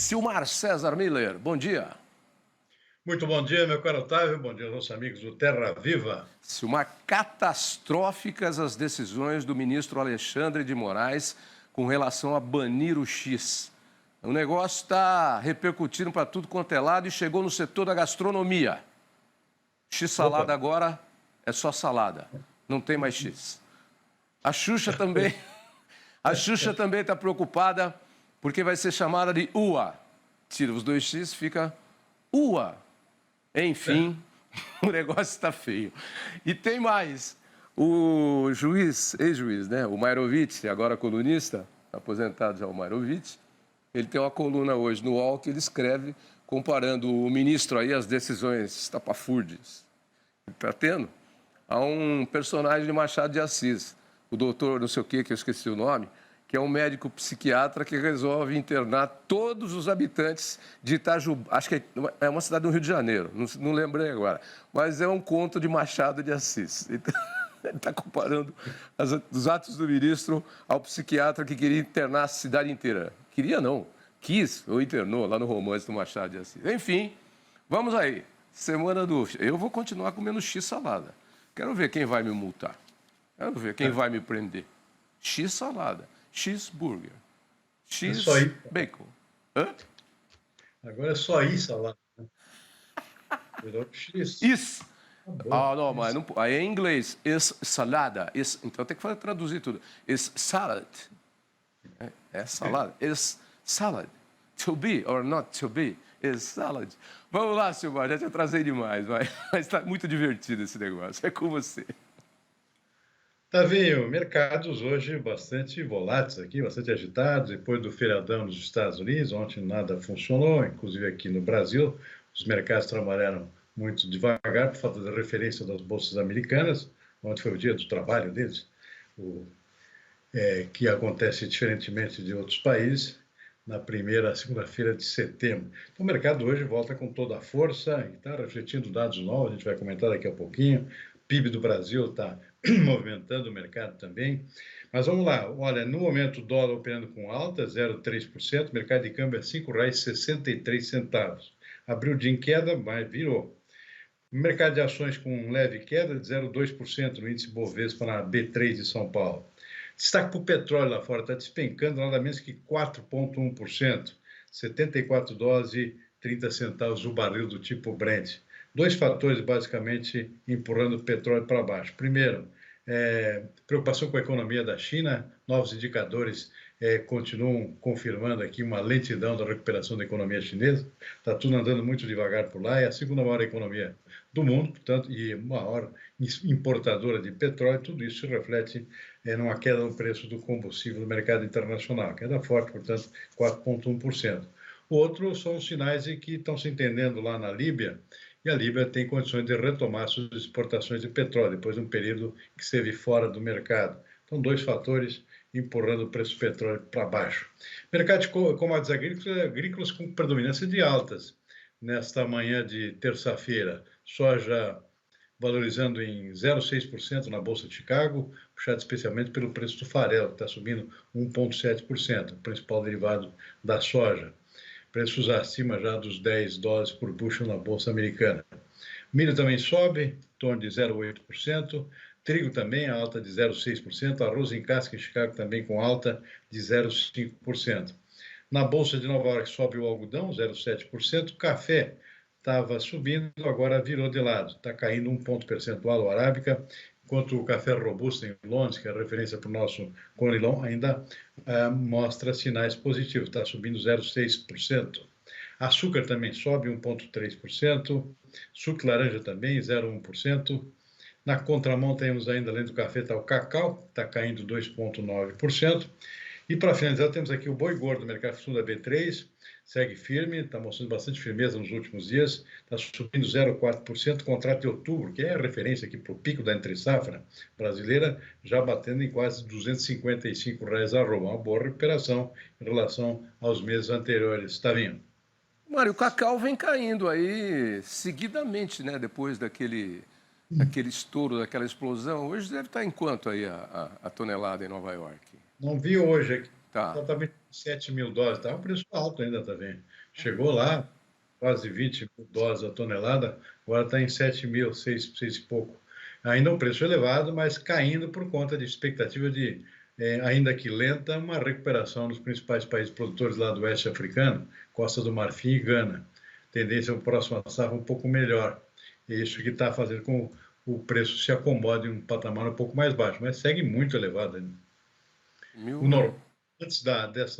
Silmar César Miller, bom dia. Muito bom dia, meu caro Otávio. Bom dia aos nossos amigos do Terra Viva. Silmar, catastróficas as decisões do ministro Alexandre de Moraes com relação a banir o X. O negócio está repercutindo para tudo quanto é lado e chegou no setor da gastronomia. X-salada Opa. agora é só salada, não tem mais X. A Xuxa também está preocupada porque vai ser chamada de UA. Tira os dois X, fica UA. Enfim, o negócio está feio. E tem mais. O juiz, ex-juiz, né? O Mairovitch, agora colunista, aposentado já o Mairovitch, ele tem uma coluna hoje no UOL que ele escreve comparando o ministro aí, as decisões estapafúrdias que está tendo, a um personagem de Machado de Assis, o doutor não sei o quê, que eu esqueci o nome, que é um médico psiquiatra que resolve internar todos os habitantes de Itajubá. Acho que é uma cidade do Rio de Janeiro, não lembrei agora. Mas é um conto de Machado de Assis. Então, ele está comparando os atos do ministro ao psiquiatra que queria internar a cidade inteira. Queria não, quis ou internou lá no romance do Machado de Assis. Enfim, vamos aí. Semana do... Eu vou continuar comendo X-salada. Quero ver quem vai me multar. Quero ver quem vai me prender. X-salada. Cheeseburger. É só isso. Bacon. Hã? Agora é só isso lá. Virou X. Isso. Tá bom. Ah, não, mas não, aí é em inglês. Is salada. Is, então tem que traduzir tudo. Is salad. É salada. Is salad. To be or not to be. Is salad. Vamos lá, Silmar. Já te atrasei demais, vai. Mas está muito divertido esse negócio. É com você. Tavinho, mercados hoje bastante voláteis aqui, bastante agitados, depois do feriadão nos Estados Unidos, ontem nada funcionou, inclusive aqui no Brasil, os mercados trabalharam muito devagar por falta da referência das bolsas americanas, ontem foi o dia do trabalho deles, que acontece diferentemente de outros países, na primeira segunda-feira de setembro. Então, o mercado hoje volta com toda a força e está refletindo dados novos, a gente vai comentar daqui a pouquinho. O PIB do Brasil está movimentando o mercado também. Mas vamos lá, olha, no momento o dólar operando com alta, 0,3%, mercado de câmbio é R$ 5,63. Abriu de em queda, mas virou. Mercado de ações com leve queda de 0,2% no índice Bovespa na B3 de São Paulo. Destaque para o petróleo lá fora, está despencando nada menos que 4,1%, 74 dólares e 30 centavos o barril do tipo Brent. Dois fatores basicamente empurrando o petróleo para baixo. Primeiro, preocupação com a economia da China, novos indicadores continuam confirmando aqui uma lentidão da recuperação da economia chinesa, está tudo andando muito devagar por lá, é a segunda maior economia do mundo, portanto, e maior importadora de petróleo, tudo isso se reflete numa queda no preço do combustível no mercado internacional, queda forte, portanto, 4,1%. Outros são os sinais de que estão se entendendo lá na Líbia, e a Líbia tem condições de retomar suas exportações de petróleo, depois de um período que esteve fora do mercado. Então, dois fatores empurrando o preço do petróleo para baixo. Mercado de commodities agrícolas com predominância de altas. Nesta manhã de terça-feira, soja valorizando em 0,6% na Bolsa de Chicago, puxado especialmente pelo preço do farelo, que está subindo 1,7%, o principal derivado da soja. Preços acima já dos 10 dólares por bushel na Bolsa Americana. Milho também sobe, em torno de 0,8%. Trigo também, alta de 0,6%. Arroz em casca em Chicago também com alta de 0,5%. Na Bolsa de Nova York sobe o algodão, 0,7%. Café estava subindo, agora virou de lado. Está caindo 1 ponto percentual o arábica, enquanto o café robusto em Londres, que é a referência para o nosso Conilon, ainda mostra sinais positivos, está subindo 0,6%. Açúcar também sobe 1,3%, suco de laranja também 0,1%. Na contramão temos ainda, além do café, está o cacau, está caindo 2,9%. E para finalizar, temos aqui o boi gordo do mercado futuro da B3, segue firme, está mostrando bastante firmeza nos últimos dias, está subindo 0,4%, contrato de outubro, que é a referência aqui para o pico da entre-safra brasileira, já batendo em quase R$ 255 a arroba, uma boa recuperação em relação aos meses anteriores. Está vindo? Mário, o cacau vem caindo aí seguidamente, né? Depois daquele estouro, daquela explosão. Hoje deve estar em quanto aí a tonelada em Nova York? Não vi hoje aqui. Tá. Está vendo 7 mil dólares, está um preço alto ainda, está vendo? Chegou lá, quase 20 mil dólares a tonelada, agora está em 7 mil, 6 e pouco. Ainda um preço elevado, mas caindo por conta de expectativa de, ainda que lenta, uma recuperação dos principais países produtores lá do oeste africano, Costa do Marfim e Gana. Tendência ao próximo safra um pouco melhor. É isso que está fazendo com que o preço se acomode em um patamar um pouco mais baixo, mas segue muito elevado ainda. O Mil. normal, antes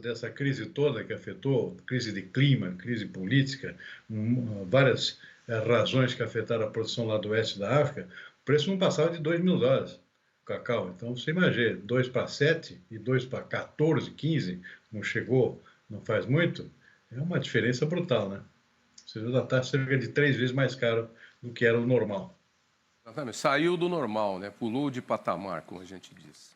dessa crise toda que afetou, crise de clima, crise política, várias razões que afetaram a produção lá do oeste da África, o preço não passava de 2 mil dólares o cacau. Então, você imagina, 2 para 7 e 2 para 14, 15, não chegou, não faz muito, é uma diferença brutal, né? Você já está cerca de 3 vezes mais caro do que era o normal. Exatamente. Saiu do normal, né? Pulou de patamar, como a gente diz.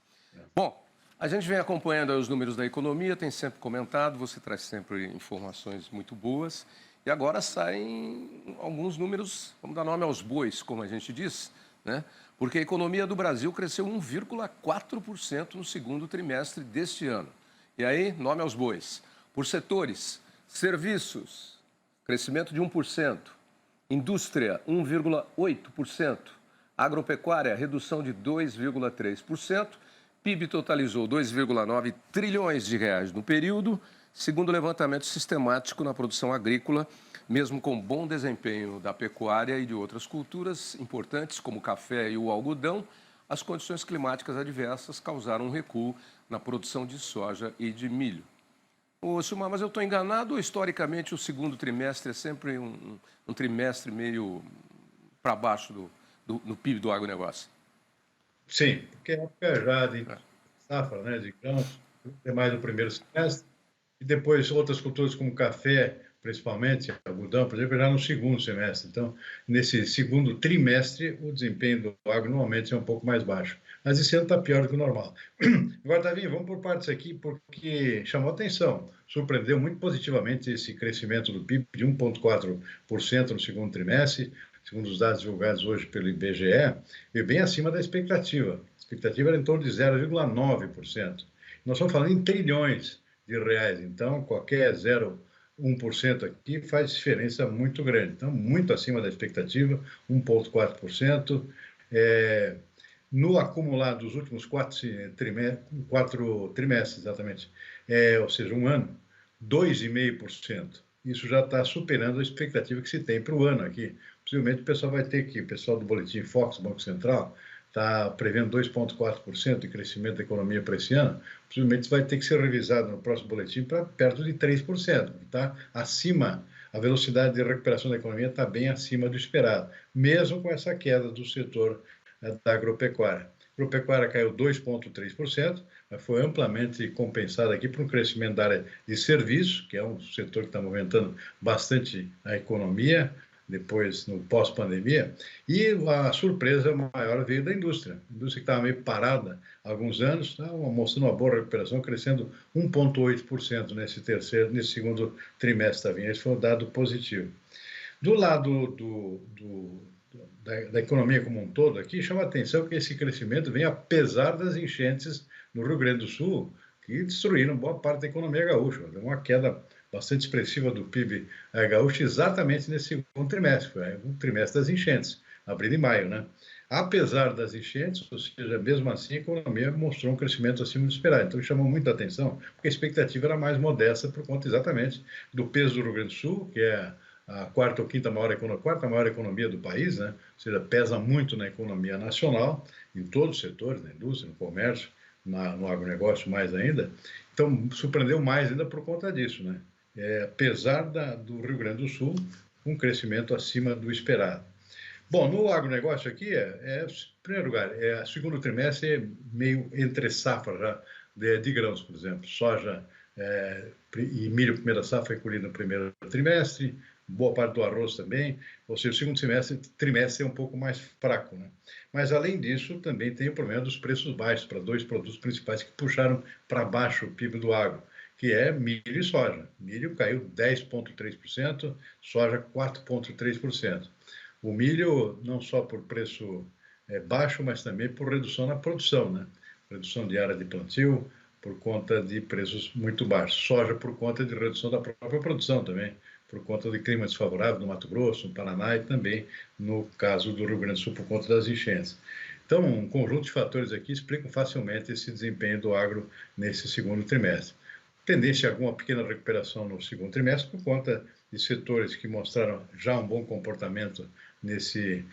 Bom, a gente vem acompanhando aí os números da economia, tem sempre comentado, você traz sempre informações muito boas. E agora saem alguns números, vamos dar nome aos bois, como a gente diz, né? Porque a economia do Brasil cresceu 1,4% no segundo trimestre deste ano. E aí, nome aos bois. Por setores, serviços, crescimento de 1%, indústria, 1,8%, agropecuária, redução de 2,3%, PIB totalizou 2,9 trilhões de reais no período, segundo o levantamento sistemático na produção agrícola, mesmo com bom desempenho da pecuária e de outras culturas importantes, como o café e o algodão, as condições climáticas adversas causaram um recuo na produção de soja e de milho. Ô, Silmar, mas eu estou enganado ou historicamente o segundo trimestre é sempre um trimestre meio para baixo do PIB do agronegócio? Sim, porque é época já de safra, né, de grãos, é mais o primeiro semestre, e depois outras culturas como café, principalmente, algodão, por exemplo, já no segundo semestre. Então, nesse segundo trimestre, o desempenho do agro normalmente é um pouco mais baixo. Mas esse ano está pior do que o normal. Agora, Davi, vamos por partes aqui, porque chamou atenção, surpreendeu muito positivamente esse crescimento do PIB de 1,4% no segundo trimestre, segundo os dados divulgados hoje pelo IBGE, veio bem acima da expectativa. A expectativa era em torno de 0,9%. Nós estamos falando em trilhões de reais, então qualquer 0,1% aqui faz diferença muito grande. Então, muito acima da expectativa, 1,4%. No acumulado dos últimos quatro trimestres, exatamente, ou seja, um ano, 2,5%. Isso já está superando a expectativa que se tem para o ano aqui. Possivelmente o pessoal vai ter que, o pessoal do Boletim Focus, Banco Central, está prevendo 2,4% de crescimento da economia para esse ano. Possivelmente vai ter que ser revisado no próximo boletim para perto de 3%. Está acima, a velocidade de recuperação da economia está bem acima do esperado, mesmo com essa queda do setor da agropecuária. A agropecuária caiu 2,3%, mas foi amplamente compensada aqui por um crescimento da área de serviços, que é um setor que está movimentando bastante a economia, depois no pós-pandemia, e a surpresa maior veio da indústria. A indústria que estava meio parada há alguns anos, está mostrando uma boa recuperação, crescendo 1,8% nesse segundo trimestre. Esse foi um dado positivo. Do lado da economia como um todo aqui, chama a atenção que esse crescimento vem apesar das enchentes no Rio Grande do Sul, que destruíram boa parte da economia gaúcha. Deu uma queda bastante expressiva do PIB gaúcho exatamente nesse segundo trimestre, foi o trimestre das enchentes, abril e maio, né? Apesar das enchentes, ou seja, mesmo assim, a economia mostrou um crescimento acima do esperado. Então, chamou muita atenção, porque a expectativa era mais modesta por conta exatamente do peso do Rio Grande do Sul, que é a quarta maior economia do país, né? Ou seja, pesa muito na economia nacional, em todos os setores, na indústria, no comércio, no agronegócio mais ainda. Então, surpreendeu mais ainda por conta disso, né? Apesar do Rio Grande do Sul, um crescimento acima do esperado. Bom, no agronegócio aqui, em primeiro lugar, segundo trimestre é meio entre safra já, de grãos, por exemplo. Soja e milho, primeira safra, foi colhido no primeiro trimestre, boa parte do arroz também, ou seja, o segundo trimestre é um pouco mais fraco, né? Mas, além disso, também tem o problema dos preços baixos para dois produtos principais que puxaram para baixo o PIB do agro, que é milho e soja. Milho caiu 10,3%, soja 4,3%. O milho, não só por preço baixo, mas também por redução na produção, né? Redução de área de plantio, por conta de preços muito baixos. Soja por conta de redução da própria produção também, por conta de clima desfavorável no Mato Grosso, no Paraná e também no caso do Rio Grande do Sul por conta das enchentes. Então, um conjunto de fatores aqui explicam facilmente esse desempenho do agro nesse segundo trimestre. Tendência a alguma pequena recuperação no segundo trimestre por conta de setores que mostraram já um bom comportamento nesse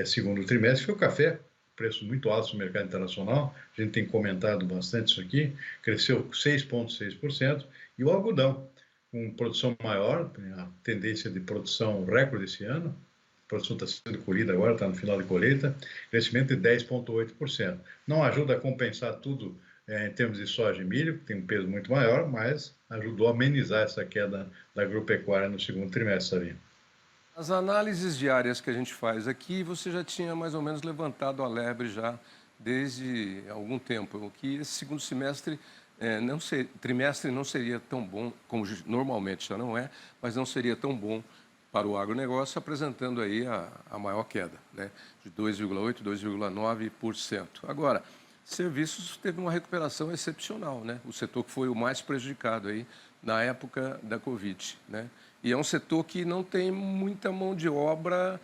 segundo trimestre, foi o café, preço muito alto no mercado internacional, a gente tem comentado bastante isso aqui, cresceu 6,6%, e o algodão, com produção maior, a tendência de produção recorde esse ano, a produção está sendo colhida agora, está no final de colheita, crescimento de 10,8%. Não ajuda a compensar tudo em termos de soja e milho, que tem um peso muito maior, mas ajudou a amenizar essa queda da agropecuária no segundo trimestre, Sabino. As análises diárias que a gente faz aqui, você já tinha mais ou menos levantado a lebre já desde algum tempo, que esse segundo semestre, trimestre não seria tão bom, como normalmente já não é, mas não seria tão bom para o agronegócio, apresentando aí a maior queda, né, de 2,8%, 2,9%. Agora, serviços teve uma recuperação excepcional, né? O setor que foi o mais prejudicado aí na época da Covid, né? E é um setor que não tem muita mão de obra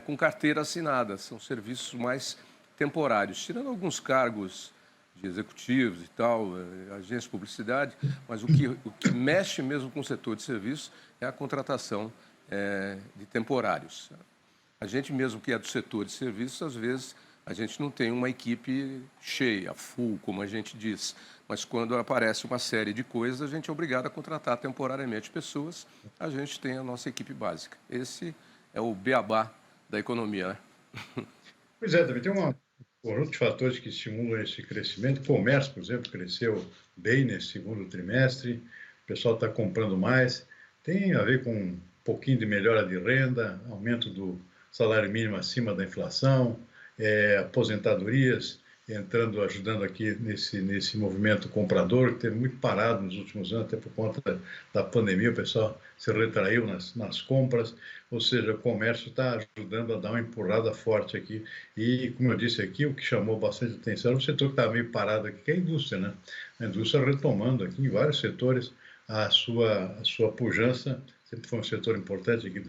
com carteira assinada, são serviços mais temporários, tirando alguns cargos de executivos e tal, agências de publicidade, mas o que mexe mesmo com o setor de serviços é a contratação de temporários. A gente mesmo que é do setor de serviços, às vezes, a gente não tem uma equipe cheia, full, como a gente diz. Mas quando aparece uma série de coisas, a gente é obrigado a contratar temporariamente pessoas. A gente tem a nossa equipe básica. Esse é o beabá da economia, né? Pois é, também tem um conjunto de fatores que estimulam esse crescimento. O comércio, por exemplo, cresceu bem nesse segundo trimestre. O pessoal está comprando mais. Tem a ver com um pouquinho de melhora de renda, aumento do salário mínimo acima da inflação, aposentadorias entrando, ajudando aqui nesse movimento comprador, que teve muito parado nos últimos anos, até por conta da pandemia, o pessoal se retraiu nas compras, ou seja, o comércio está ajudando a dar uma empurrada forte aqui. E, como eu disse aqui, o que chamou bastante atenção era o setor que estava meio parado aqui, que é a indústria, né? A indústria retomando aqui em vários setores a sua pujança, sempre foi um setor importante aqui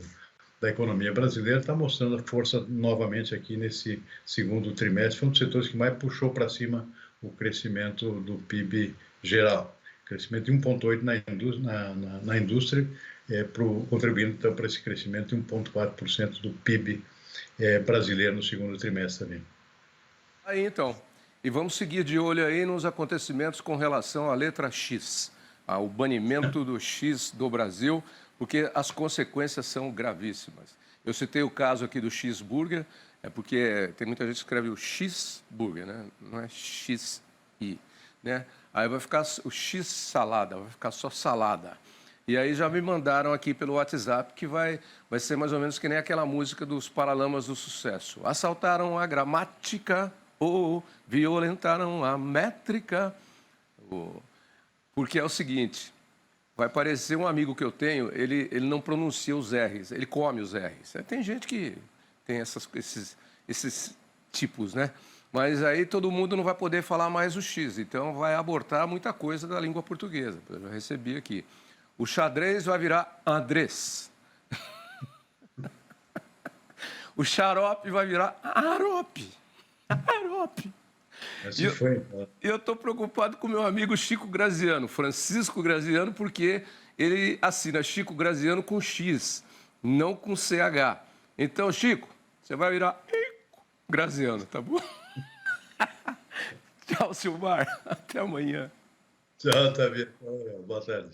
da economia brasileira, está mostrando a força novamente aqui nesse segundo trimestre. Foi um dos setores que mais puxou para cima o crescimento do PIB geral. Crescimento de 1,8% na indústria, contribuindo então para esse crescimento de 1,4% do PIB brasileiro no segundo trimestre também. Aí então, e vamos seguir de olho aí nos acontecimentos com relação à letra X, ao banimento do X do Brasil, porque as consequências são gravíssimas. Eu citei o caso aqui do X-Burger, porque tem muita gente que escreve o X-Burger, né? Não é X-I, né? Aí vai ficar o X-salada, vai ficar só salada. E aí já me mandaram aqui pelo WhatsApp que vai ser mais ou menos que nem aquela música dos Paralamas do Sucesso. Assaltaram a gramática ou violentaram a métrica. Porque é o seguinte... Vai parecer um amigo que eu tenho, ele não pronuncia os R's, ele come os R's. Tem gente que tem esses tipos, né? Mas aí todo mundo não vai poder falar mais o X, então vai abortar muita coisa da língua portuguesa. Eu já recebi aqui. O xadrez vai virar Andrés. O xarope vai virar arope. Arope. Assim foi. Eu estou preocupado com meu amigo Chico Graziano, Francisco Graziano, porque ele assina Chico Graziano com X, não com CH. Então, Chico, você vai virar Graziano, tá bom? Tchau, Silmar. Até amanhã. Tchau, tá bem. Boa tarde.